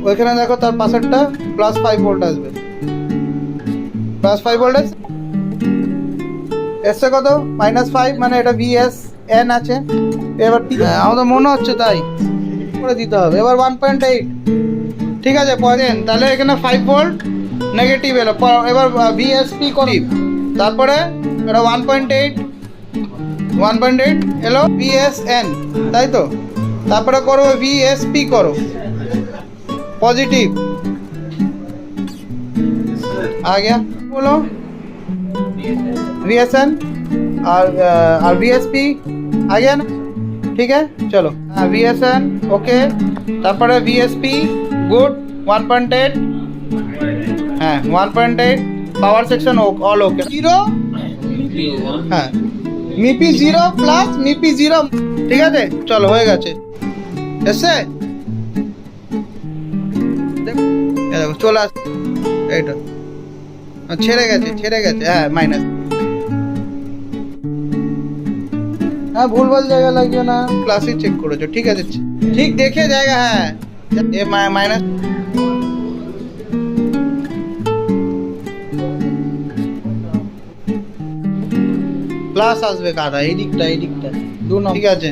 ওইখানে দেখো তার পাশেরটা +5 ভোল্ট আসবে, +5 ভোল্ট এসছে কত -5, মানে এটা VSN আছে। এবার আমাদের মনে হচ্ছে তাই করে দিতে হবে। এবার 1.8, ঠিক আছে পয়েন্ট, তাহলে এখানে 5 ভোল্ট নেগেটিভ এলো। এবার VSP করি, তারপরে এটা 1.8 এলো VSN, তাই তো। তারপরে করো VSP, করো पॉजिटिव आ गया, बोलो VSN और VSP आ गया ना, ठीक है चलो। VSN ओके, তারপরে VSP गुड 1.8, হ্যাঁ 1.8 পাওয়ার সেকশন অল ওকে। 0 হ্যাঁ মিপি 0 প্লাস মিপি 0, ঠিক আছে চলো হয়ে গেছে এসে। দেখো চলে আস, এইটা ছেড়ে গেছে হ্যাঁ মাইনাস। হ্যাঁ ভুলভাল জায়গা লাগিও না, ক্লাসই চেক করেছো, ঠিক আছে ঠিক দেখে জায়গা। হ্যাঁ এ মাইনাস প্লাস আসবে কাদা, এই দিকটা 2 নম্বর, ঠিক আছে।